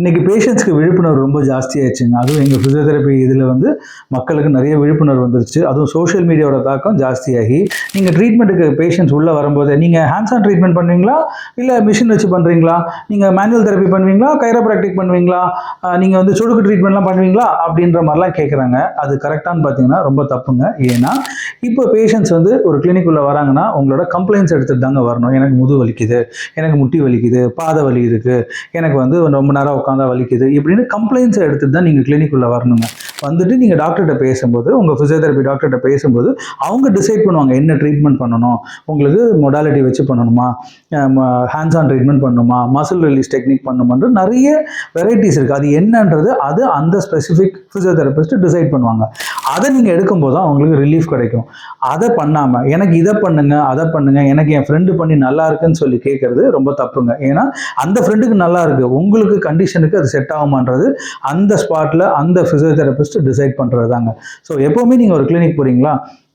இன்றைக்கி பேஷண்ட்ஸ்க்கு விழிப்புணர்வு ரொம்ப ஜாஸ்தியாகிடுச்சுங்க. அதுவும் எங்கள் ஃபிசியோதெரப்பி இதில் வந்து மக்களுக்கு நிறைய விழிப்புணர்வு வந்துருச்சு. அதுவும் சோஷியல் மீடியாவோட தாக்கம் ஜாஸ்தியாகி நீங்கள் ட்ரீட்மெண்ட்டுக்கு பேஷண்ட்ஸ் உள்ளே வரும்போது நீங்கள் ஹேண்ட்ஸ் ஆன் ட்ரீட்மெண்ட் பண்ணுவீங்களா, இல்லை மிஷின் வச்சு பண்ணுறீங்களா, நீங்கள் மேனுவல் தெரப்பி பண்ணுவீங்களா, கைரோப்ராக்டிக் பண்ணுவீங்களா, நீங்கள் வந்து சொடுக்கு ட்ரீட்மெண்ட்லாம் பண்ணுவீங்களா அப்படின்ற மாதிரிலாம் கேட்குறாங்க. அது கரெக்டானு பார்த்தீங்கன்னா ரொம்ப தப்புங்க. ஏன்னா இப்போ பேஷண்ட்ஸ் வந்து ஒரு கிளினிக் உள்ள வராங்கன்னா உங்களோட கம்ப்ளைண்ட்ஸ் எடுத்துகிட்டு தாங்க வரணும். எனக்கு முது வலிக்குது, எனக்கு முட்டி வலிக்குது, பாத வலி இருக்குது, எனக்கு வந்து ரொம்ப நேரம் உட்காந்தா வலிக்குது, இப்படின்னு கம்ப்ளைண்ட்ஸை எடுத்துட்டு தான் நீங்கள் கிளினிக்குள்ளே வரணுங்க. வந்துட்டு நீங்கள் டாக்டர்கிட்ட பேசும்போது, உங்கள் ஃபிசியோதெரப்பி டாக்டர்கிட்ட பேசும்போது அவங்க டிசைட் பண்ணுவாங்க என்ன ட்ரீட்மெண்ட் பண்ணணும், உங்களுக்கு மொடாலிட்டி வச்சு பண்ணணுமா, ஹேண்ட்ஸ் ஆன் ட்ரீட்மெண்ட் பண்ணணுமா, மசில் ரிலீஸ் டெக்னிக் பண்ணணுமான்ற நிறைய வெரைட்டிஸ் இருக்குது. அது என்னன்றது அது அந்த ஸ்பெசிஃபிக் ஃபிசியோதெரபிஸ்ட் டிசைட் பண்ணுவாங்க. அதை நீங்கள் எடுக்கும்போது தான் அவங்களுக்கு ரிலீஃப் கிடைக்கும். அதை பண்ணாமல் எனக்கு இதை பண்ணுங்க, அதை பண்ணுங்க, எனக்கு என் ஃப்ரெண்டு பண்ணி நல்லா இருக்குன்னு சொல்லி கேட்கறது ரொம்ப தப்புங்க. ஏன்னா அந்த ஃப்ரெண்டுக்கு நல்லா இருக்கு, உங்களுக்கு கண்டிஷனுக்கு அது செட் ஆகுமான்றது அந்த ஸ்பாட்டில் அந்த ஃபிசியோதெரபிஸ்ட் டிசைட் பண்ணுறது தாங்க. ஸோ எப்போவுமே நீங்கள் ஒரு கிளினிக் போகிறீங்களா,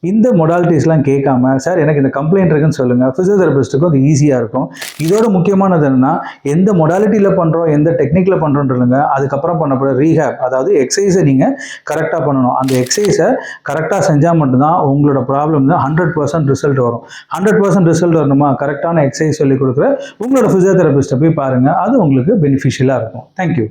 இந்த மொடாலிட்டிஸ்லாம் கேட்காம சார் எனக்கு இந்த கம்ப்ளைண்ட் இருக்குன்னு சொல்லுங்கள், ஃபிசியோதெரபிஸ்ட்டுக்கும் அது ஈஸியாக இருக்கும். இதோட முக்கியமானது என்னன்னா, எந்த மொடாலிட்டியில் பண்ணுறோம், எந்த டெக்னிக்கில் பண்ணுறோன்றதுங்க, அதுக்கப்புறம் பண்ணப்படுற ரீஹேப், அதாவது எக்ஸசைஸை நீங்கள் கரெக்டாக பண்ணணும். அந்த எக்ஸசைஸை கரெக்டாக செஞ்சால் மட்டும்தான் உங்களோட ப்ராப்ளம் 100% ரிசல்ட் வரும். 100% ரிசல்ட் வரணுமா, கரெக்டான எக்ஸசைஸ் சொல்லி கொடுக்குற உங்களோட ஃபிசியோதெரபிஸ்ட்டை போய் பாருங்கள். அது உங்களுக்கு பெனிஃபிஷியலாக இருக்கும். தேங்க்யூ.